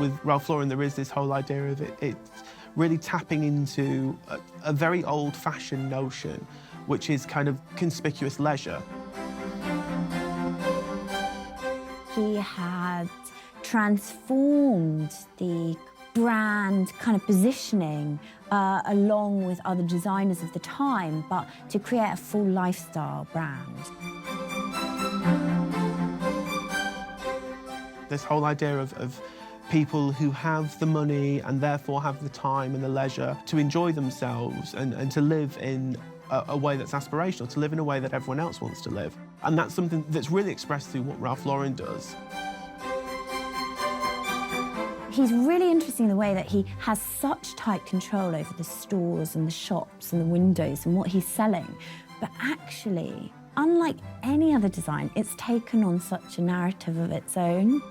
With Ralph Lauren, there is this whole idea of it's really tapping into a very old-fashioned notion, which is kind of conspicuous leisure. He had transformed the brand kind of positioning along with other designers of the time, but to create a full lifestyle brand. This whole idea of people who have the money and therefore have the time and the leisure to enjoy themselves and to live in a way that's aspirational, to live in a way that everyone else wants to live. And that's something that's really expressed through what Ralph Lauren does. He's really interesting in the way that he has such tight control over the stores and the shops and the windows and what he's selling. But actually, unlike any other design, it's taken on such a narrative of its own.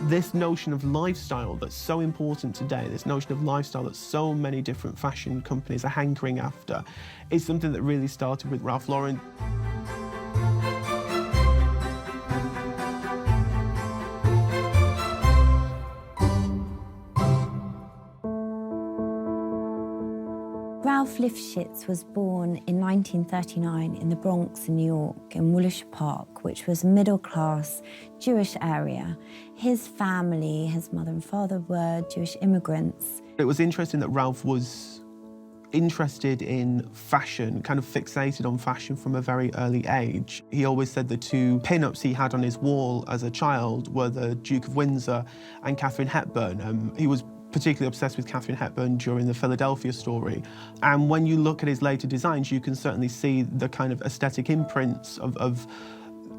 This notion of lifestyle that's so important today, this notion of lifestyle that so many different fashion companies are hankering after, is something that really started with Ralph Lauren. Ralph Lifshitz was born in 1939 in the Bronx in New York, in Woolwich Park, which was a middle-class Jewish area. His family, his mother and father, were Jewish immigrants. It was interesting that Ralph was interested in fashion, kind of fixated on fashion from a very early age. He always said the two pin-ups he had on his wall as a child were the Duke of Windsor and Katharine Hepburn. He was particularly obsessed with Katharine Hepburn during the Philadelphia story. And when you look at his later designs, you can certainly see the kind of aesthetic imprints of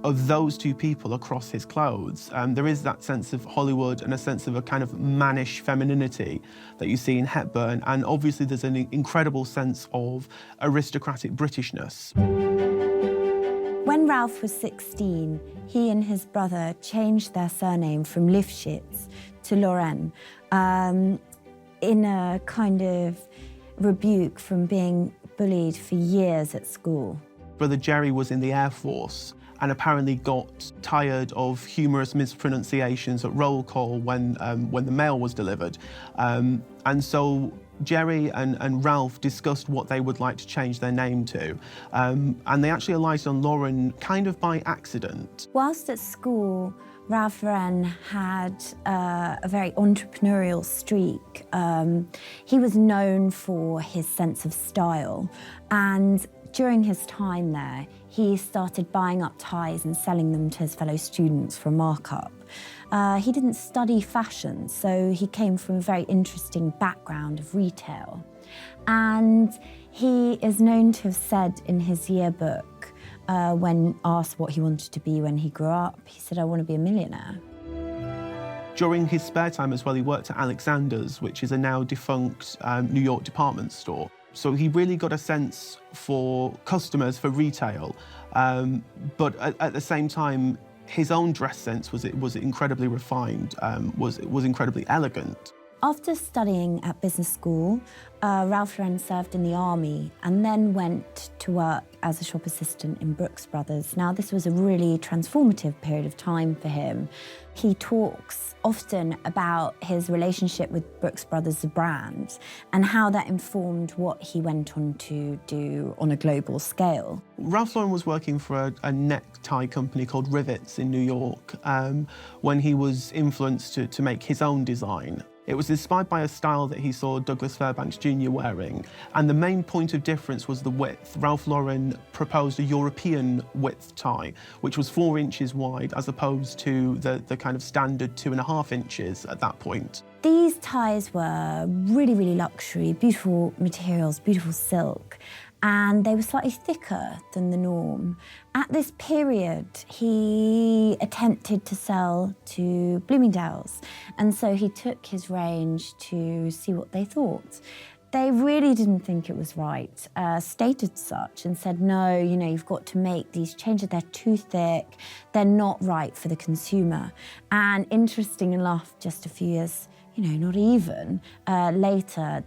those two people across his clothes. There is that sense of Hollywood and a sense of a kind of mannish femininity that you see in Hepburn, and obviously there's an incredible sense of aristocratic Britishness. When Ralph was 16, he and his brother changed their surname from Lifshitz to Lauren, in a kind of rebuke from being bullied for years at school. Brother Jerry was in the Air Force and apparently got tired of humorous mispronunciations at roll call when the mail was delivered. And so Jerry and Ralph discussed what they would like to change their name to. And they actually alighted on Lauren kind of by accident. Whilst at school, Ralph Lauren had a very entrepreneurial streak. He was known for his sense of style, and during his time there, he started buying up ties and selling them to his fellow students for a markup. He didn't study fashion, so he came from a very interesting background of retail. And he is known to have said in his yearbook, when asked what he wanted to be when he grew up, he said, "I want to be a millionaire." During his spare time as well, he worked at Alexander's, which is a now defunct New York department store. So he really got a sense for customers, for retail, but at the same time, his own dress sense was incredibly refined, was incredibly elegant. After studying at business school, Ralph Lauren served in the army and then went to work as a shop assistant in Brooks Brothers. Now, this was a really transformative period of time for him. He talks often about his relationship with Brooks Brothers, the brand, and how that informed what he went on to do on a global scale. Ralph Lauren was working for a necktie company called Rivets in New York when he was influenced to make his own design. It was inspired by a style that he saw Douglas Fairbanks Jr. wearing, and the main point of difference was the width. Ralph Lauren proposed a European width tie, which was 4 inches wide, as opposed to the kind of standard 2.5 inches at that point. These ties were really, really luxury, beautiful materials, beautiful silk, and they were slightly thicker than the norm. At this period, he attempted to sell to Bloomingdale's, and so he took his range to see what they thought. They really didn't think it was right, stated such, and said, no, you know, you've got to make these changes, they're too thick, they're not right for the consumer. And interesting enough, just a few years not even. Later,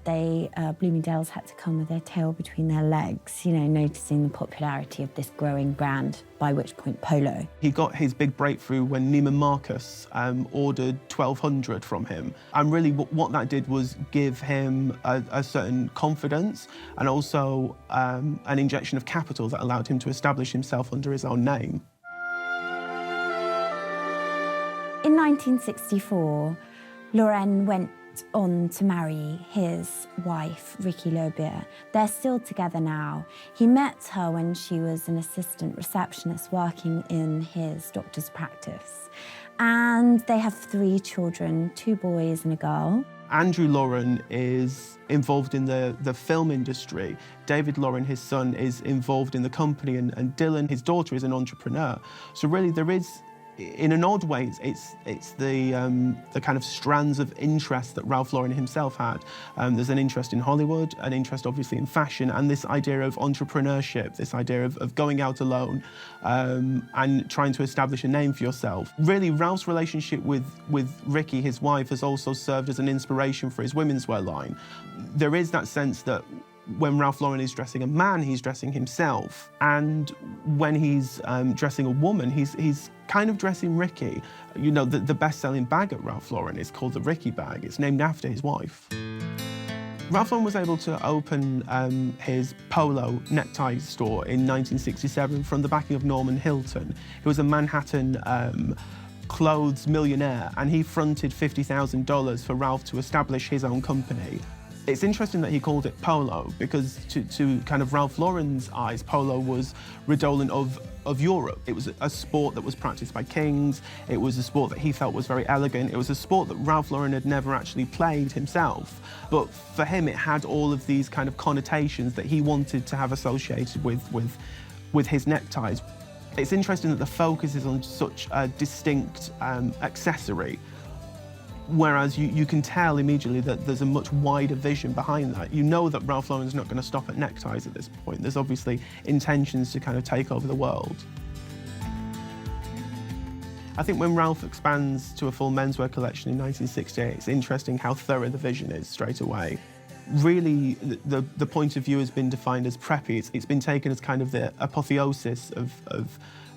Bloomingdale's had to come with their tail between their legs, noticing the popularity of this growing brand, by which point Polo. He got his big breakthrough when Neiman Marcus ordered 1,200 from him. And really what that did was give him a certain confidence and also an injection of capital that allowed him to establish himself under his own name. In 1964, Lauren went on to marry his wife, Ricky Lobier. They're still together now. He met her when she was an assistant receptionist working in his doctor's practice. And they have 3 children, 2 boys and a girl. Andrew Lauren is involved in the film industry. David Lauren, his son, is involved in the company, and Dylan, his daughter, is an entrepreneur. So really there is, in an odd way, it's the kind of strands of interest that Ralph Lauren himself had. There's an interest in Hollywood, an interest obviously in fashion, and this idea of entrepreneurship, this idea of going out alone and trying to establish a name for yourself. Really, Ralph's relationship with Ricky, his wife, has also served as an inspiration for his women's wear line. There is that sense that when Ralph Lauren is dressing a man, he's dressing himself. And when he's dressing a woman, he's kind of dressing Ricky. The best-selling bag at Ralph Lauren is called the Ricky bag. It's named after his wife. Ralph Lauren was able to open his polo necktie store in 1967 from the backing of Norman Hilton. He was a Manhattan clothes millionaire, and he fronted $50,000 for Ralph to establish his own company. It's interesting that he called it polo because to kind of Ralph Lauren's eyes, polo was redolent of Europe. It was a sport that was practiced by kings. It was a sport that he felt was very elegant. It was a sport that Ralph Lauren had never actually played himself. But for him, it had all of these kind of connotations that he wanted to have associated with his neckties. It's interesting that the focus is on such a distinct accessory. Whereas you can tell immediately that there's a much wider vision behind that. You know that Ralph Lauren's not going to stop at neckties at this point. There's obviously intentions to kind of take over the world. I think when Ralph expands to a full menswear collection in 1968, it's interesting how thorough the vision is straight away. Really, the point of view has been defined as preppy. It's been taken as kind of the apotheosis of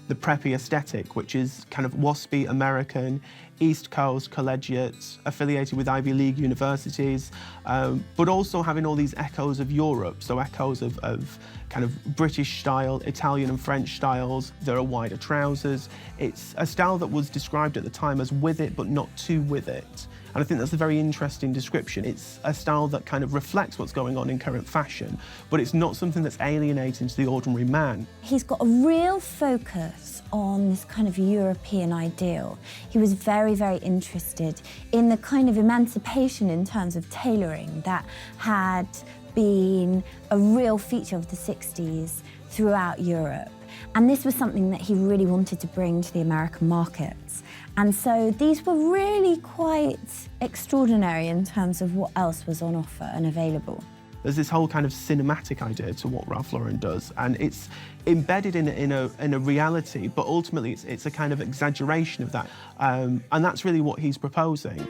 the preppy aesthetic, which is kind of waspy, American, East Coast, collegiate, affiliated with Ivy League universities, but also having all these echoes of Europe, so echoes of kind of British style, Italian and French styles. There are wider trousers. It's a style that was described at the time as with it, but not too with it. And I think that's a very interesting description. It's a style that kind of reflects what's going on in current fashion, but it's not something that's alienating to the ordinary man. He's got a real focus on this kind of European ideal. He was very, very interested in the kind of emancipation in terms of tailoring that had been a real feature of the 60s throughout Europe. And this was something that he really wanted to bring to the American markets. And so these were really quite extraordinary in terms of what else was on offer and available. There's this whole kind of cinematic idea to what Ralph Lauren does, and it's embedded in a reality, but ultimately it's a kind of exaggeration of that. And that's really what he's proposing.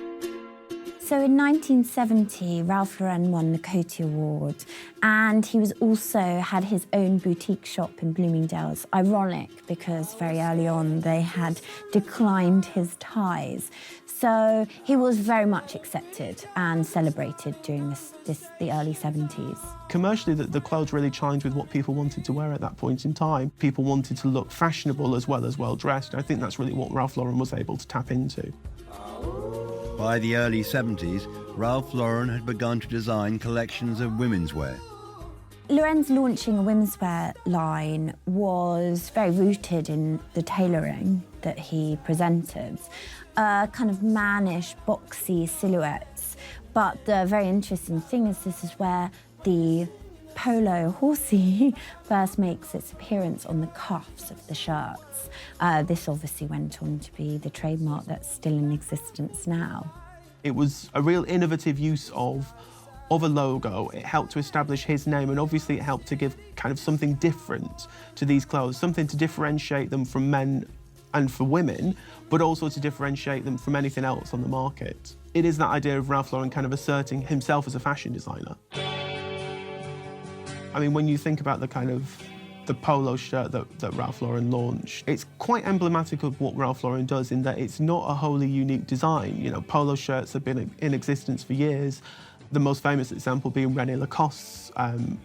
So in 1970, Ralph Lauren won the Coty Award, and he was also had his own boutique shop in Bloomingdale's. Ironic, because very early on they had declined his ties. So he was very much accepted and celebrated during the early 70s. Commercially, the clothes really challenged with what people wanted to wear at that point in time. People wanted to look fashionable as well as well-dressed. I think that's really what Ralph Lauren was able to tap into. By the early 70s, Ralph Lauren had begun to design collections of women's wear. Lauren's launching a women's wear line was very rooted in the tailoring that he presented, kind of mannish, boxy silhouettes. But the very interesting thing is this is where the polo horsey first makes its appearance on the cuffs of the shirts. This obviously went on to be the trademark that's still in existence now. It was a real innovative use of a logo. It helped to establish his name, and obviously it helped to give kind of something different to these clothes, something to differentiate them from men and for women, but also to differentiate them from anything else on the market. It is that idea of Ralph Lauren kind of asserting himself as a fashion designer. I mean, when you think about the polo shirt that Ralph Lauren launched, it's quite emblematic of what Ralph Lauren does in that it's not a wholly unique design. You know, polo shirts have been in existence for years. The most famous example being René Lacoste's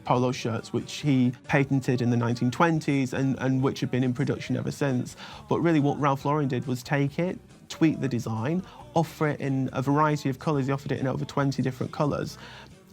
polo shirts, which he patented in the 1920s and which have been in production ever since. But really what Ralph Lauren did was take it, tweak the design, offer it in a variety of colours. He offered it in over 20 different colours,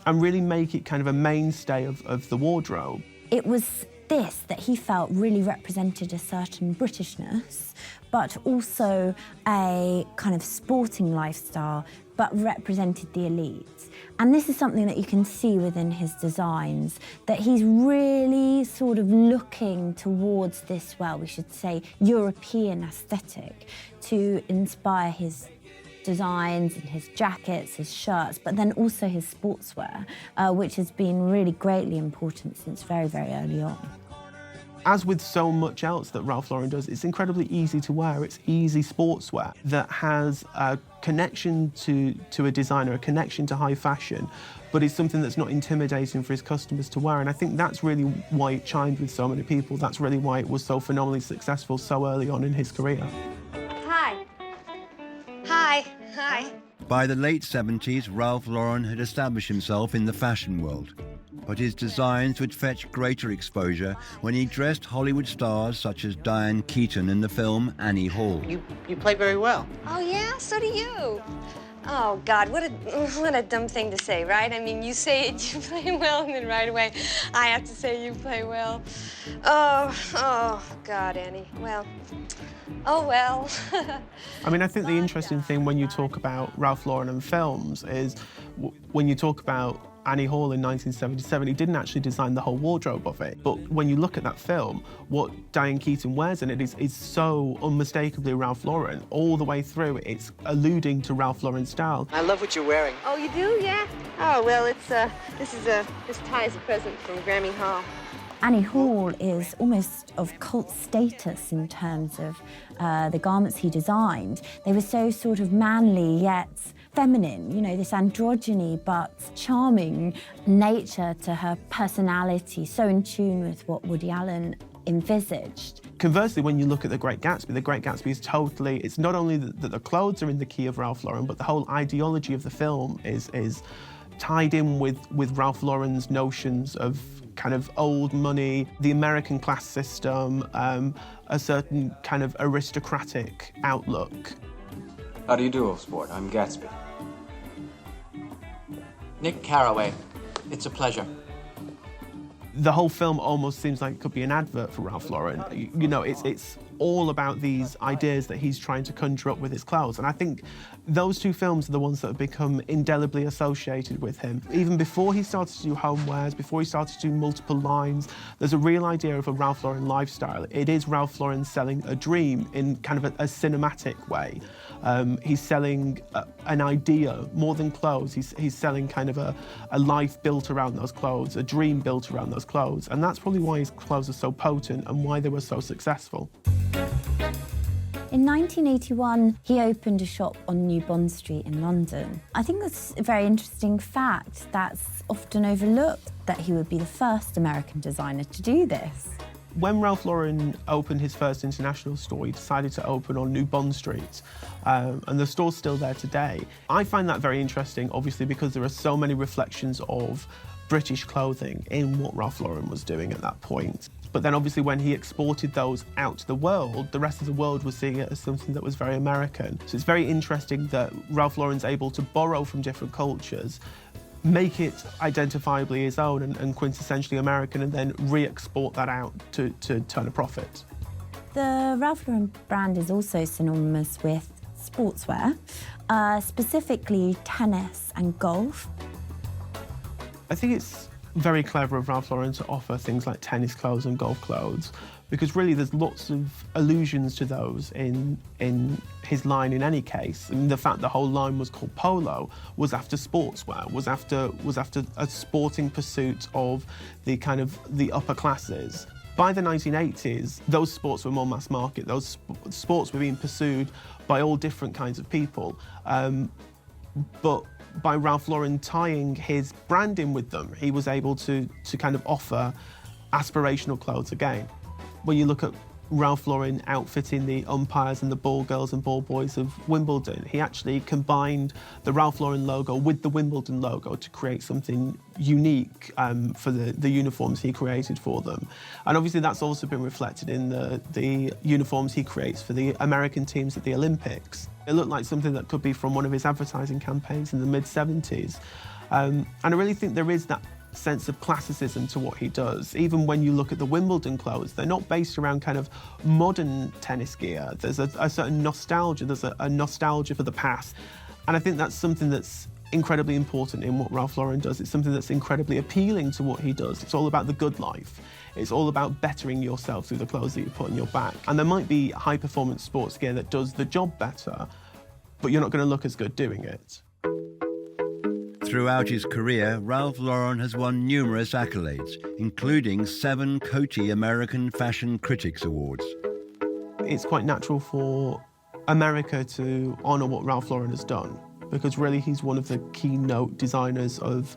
and really make it kind of a mainstay of the wardrobe. It was this that he felt really represented a certain Britishness, but also a kind of sporting lifestyle, but represented the elites. And this is something that you can see within his designs, that he's really sort of looking towards this, well, we should say, European aesthetic to inspire his designs and his jackets, his shirts, but then also his sportswear, which has been really greatly important since very, very early on. As with so much else that Ralph Lauren does, it's incredibly easy to wear. It's easy sportswear that has a connection to a designer, a connection to high fashion, but it's something that's not intimidating for his customers to wear. And I think that's really why it chimed with so many people. That's really why it was so phenomenally successful so early on in his career. Hi. Hi. Hi. By the late 70s, Ralph Lauren had established himself in the fashion world. But his designs would fetch greater exposure when he dressed Hollywood stars such as Diane Keaton in the film Annie Hall. You play very well. Oh, yeah? So do you. Oh, God, what a dumb thing to say, right? I mean, you say it, you play well, and then right away, I have to say you play well. Oh, God, Annie. Well, oh, well. I mean, I think the interesting thing when you talk about Ralph Lauren and films is when you talk about Annie Hall in 1977, he didn't actually design the whole wardrobe of it. But when you look at that film, what Diane Keaton wears in it is so unmistakably Ralph Lauren. All the way through, it's alluding to Ralph Lauren's style. I love what you're wearing. Oh, you do? Yeah? Oh, well, this tie is a present from Grammy Hall. Annie Hall is almost of cult status in terms of the garments he designed. They were so sort of manly yet feminine, you know, this androgyny but charming nature to her personality, so in tune with what Woody Allen envisaged. Conversely, when you look at The Great Gatsby is totally, it's not only that the clothes are in the key of Ralph Lauren, but the whole ideology of the film is tied in with Ralph Lauren's notions of kind of old money, the American class system, a certain kind of aristocratic outlook. How do you do, old sport? I'm Gatsby. Nick Carraway, it's a pleasure. The whole film almost seems like it could be an advert for Ralph Lauren. You know, it's all about these ideas that he's trying to conjure up with his clothes. And I think those two films are the ones that have become indelibly associated with him. Even before he started to do homewares, before he started to do multiple lines, there's a real idea of a Ralph Lauren lifestyle. It is Ralph Lauren selling a dream in kind of a cinematic way. He's selling an idea more than clothes. He's selling kind of a life built around those clothes, a dream built around those clothes. And that's probably why his clothes are so potent and why they were so successful. In 1981, he opened a shop on New Bond Street in London. I think that's a very interesting fact that's often overlooked, that he would be the first American designer to do this. When Ralph Lauren opened his first international store, he decided to open on New Bond Street, and the store's still there today. I find that very interesting, obviously, because there are so many reflections of British clothing in what Ralph Lauren was doing at that point. But then obviously when he exported those out to the world, the rest of the world was seeing it as something that was very American. So it's very interesting that Ralph Lauren's able to borrow from different cultures, make it identifiably his own and quintessentially American, and then re-export that out to turn a profit. The Ralph Lauren brand is also synonymous with sportswear, specifically tennis and golf. I think it's very clever of Ralph Lauren to offer things like tennis clothes and golf clothes, because really there's lots of allusions to those in his line in any case. I mean, the fact the whole line was called Polo was after sportswear, was after a sporting pursuit of the upper classes. By the 1980s, those sports were more mass market. Those sports were being pursued by all different kinds of people. But by Ralph Lauren tying his brand in with them, he was able to kind of offer aspirational clothes again. When you look at Ralph Lauren outfitting the umpires and the ball girls and ball boys of Wimbledon, he actually combined the Ralph Lauren logo with the Wimbledon logo to create something unique for the uniforms he created for them. And obviously that's also been reflected in the uniforms he creates for the American teams at the Olympics. It looked like something that could be from one of his advertising campaigns in the mid-70s. And I really think there is that sense of classicism to what he does. Even when you look at the Wimbledon clothes, they're not based around kind of modern tennis gear. There's a certain nostalgia, there's a nostalgia for the past. And I think that's something that's incredibly important in what Ralph Lauren does. It's something that's incredibly appealing to what he does. It's all about the good life. It's all about bettering yourself through the clothes that you put on your back. And there might be high-performance sports gear that does the job better, but you're not going to look as good doing it. Throughout his career, Ralph Lauren has won numerous accolades, including 7 Coty American Fashion Critics Awards. It's quite natural for America to honour what Ralph Lauren has done, because really he's one of the keynote designers of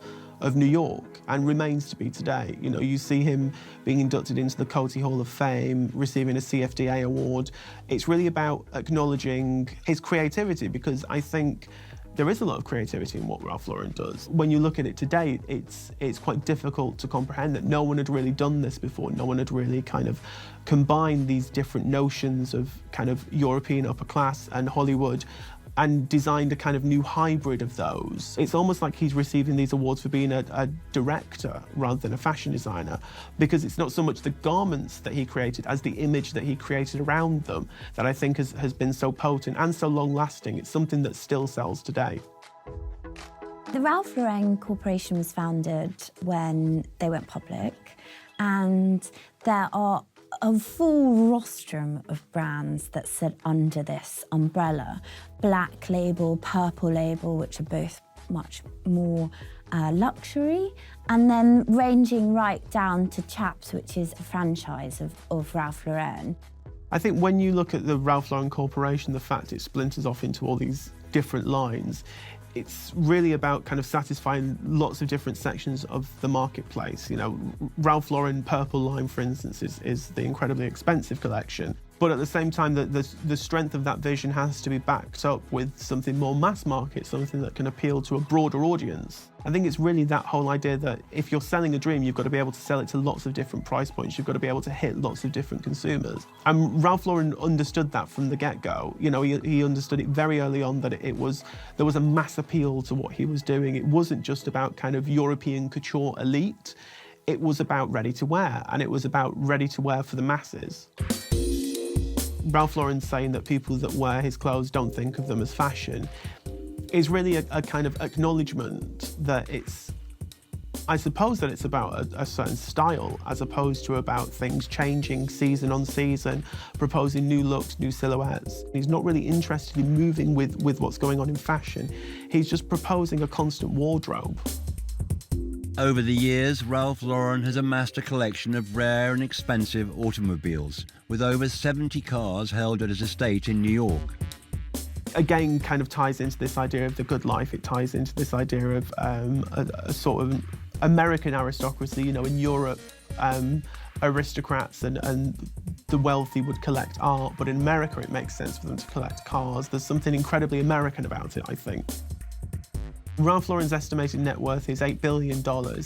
New York and remains to be today. You know, you see him being inducted into the Coty Hall of Fame, receiving a CFDA award. It's really about acknowledging his creativity, because I think there is a lot of creativity in what Ralph Lauren does. When you look at it today, it's quite difficult to comprehend that no one had really done this before. No one had really kind of combined these different notions of kind of European upper class and Hollywood and designed a kind of new hybrid of those. It's almost like he's receiving these awards for being a director rather than a fashion designer, because it's not so much the garments that he created as the image that he created around them that I think has been so potent and so long-lasting. It's something that still sells today. The Ralph Lauren Corporation was founded when they went public, and there are a full rostrum of brands that sit under this umbrella. Black Label, Purple Label, which are both much more luxury, and then ranging right down to Chaps, which is a franchise of Ralph Lauren. I think when you look at the Ralph Lauren Corporation, the fact it splinters off into all these different lines, it's really about kind of satisfying lots of different sections of the marketplace. You know, Ralph Lauren Purple line, for instance, is the incredibly expensive collection. But at the same time, the strength of that vision has to be backed up with something more mass market, something that can appeal to a broader audience. I think it's really that whole idea that if you're selling a dream, you've got to be able to sell it to lots of different price points. You've got to be able to hit lots of different consumers. And Ralph Lauren understood that from the get-go. You know, he understood it very early on that there was a mass appeal to what he was doing. It wasn't just about kind of European couture elite. It was about ready-to-wear, and it was about ready-to-wear for the masses. Ralph Lauren saying that people that wear his clothes don't think of them as fashion is really a kind of acknowledgement that I suppose that it's about a certain style, as opposed to about things changing season on season, proposing new looks, new silhouettes. He's not really interested in moving with what's going on in fashion. He's just proposing a constant wardrobe. Over the years, Ralph Lauren has amassed a collection of rare and expensive automobiles, with over 70 cars held at his estate in New York. Again, kind of ties into this idea of the good life. It ties into this idea of a sort of American aristocracy. You know, in Europe, aristocrats and the wealthy would collect art, but in America, it makes sense for them to collect cars. There's something incredibly American about it, I think. Ralph Lauren's estimated net worth is $8 billion.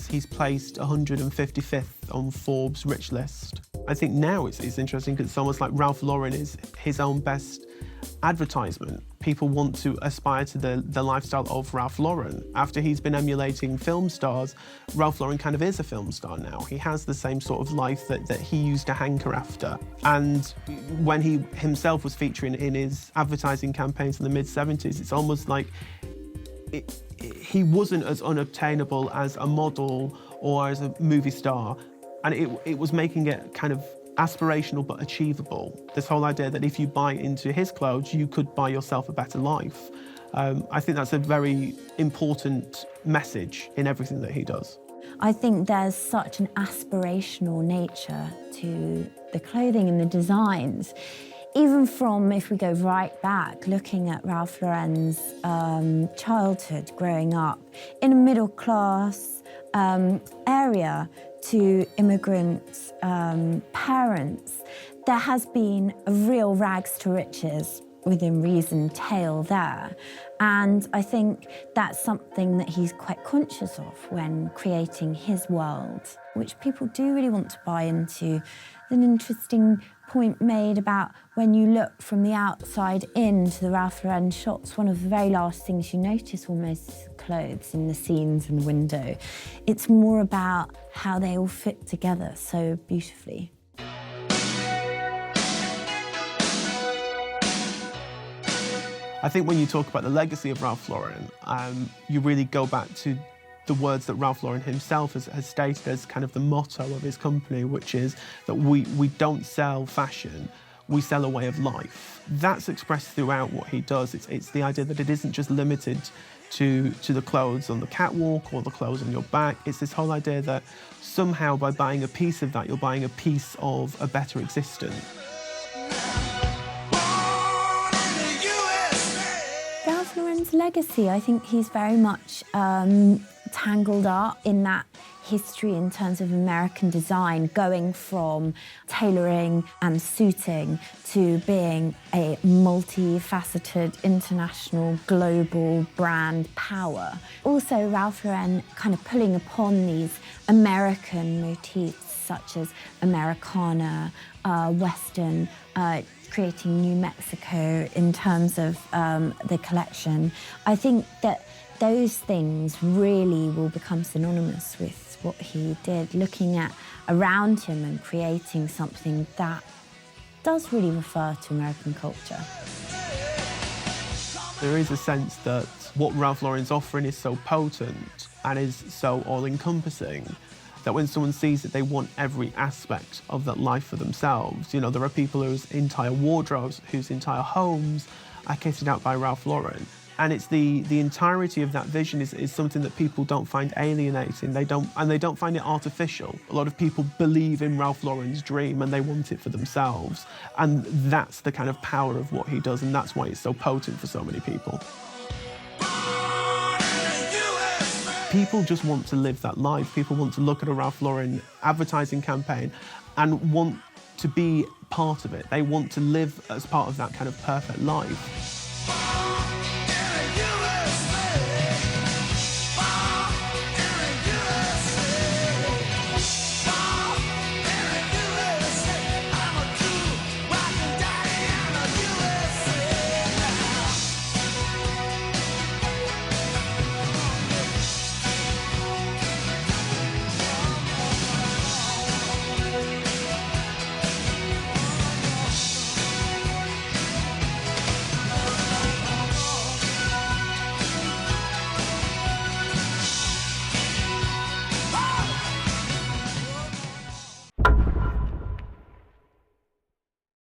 He's placed 155th on Forbes' rich list. I think now it's interesting because it's almost like Ralph Lauren is his own best advertisement. People want to aspire to the lifestyle of Ralph Lauren. After he's been emulating film stars, Ralph Lauren kind of is a film star now. He has the same sort of life that he used to hanker after. And when he himself was featuring in his advertising campaigns in the mid-70s, it's almost like he wasn't as unobtainable as a model or as a movie star, and it was making it kind of aspirational but achievable. This whole idea that if you buy into his clothes, you could buy yourself a better life. I think that's a very important message in everything that he does. I think there's such an aspirational nature to the clothing and the designs. Even from, if we go right back, looking at Ralph Lauren's childhood growing up in a middle class area to immigrant parents, there has been a real rags to riches within reason tale there. And I think that's something that he's quite conscious of when creating his world, which people do really want to buy into. An interesting point made about when you look from the outside into the Ralph Lauren shops, one of the very last things you notice almost is the clothes in the scenes in the window. It's more about how they all fit together so beautifully. I think when you talk about the legacy of Ralph Lauren, you really go back to the words that Ralph Lauren himself has stated as kind of the motto of his company, which is that we don't sell fashion, we sell a way of life. That's expressed throughout what he does. It's the idea that it isn't just limited to the clothes on the catwalk or the clothes on your back. It's this whole idea that somehow by buying a piece of that, you're buying a piece of a better existence. Ralph Lauren's legacy, I think he's very much tangled up in that history in terms of American design, going from tailoring and suiting to being a multifaceted, international, global brand power. Also, Ralph Lauren kind of pulling upon these American motifs such as Americana, Western, creating New Mexico in terms of the collection. I think that those things really will become synonymous with what he did, looking at around him and creating something that does really refer to American culture. There is a sense that what Ralph Lauren's offering is so potent and is so all-encompassing that when someone sees it, they want every aspect of that life for themselves. You know, there are people whose entire wardrobes, whose entire homes are kitted out by Ralph Lauren. And it's the entirety of that vision is something that people don't find alienating. They don't find it artificial. A lot of people believe in Ralph Lauren's dream and they want it for themselves. And that's the kind of power of what he does, and that's why it's so potent for so many people. People just want to live that life. People want to look at a Ralph Lauren advertising campaign and want to be part of it. They want to live as part of that kind of perfect life.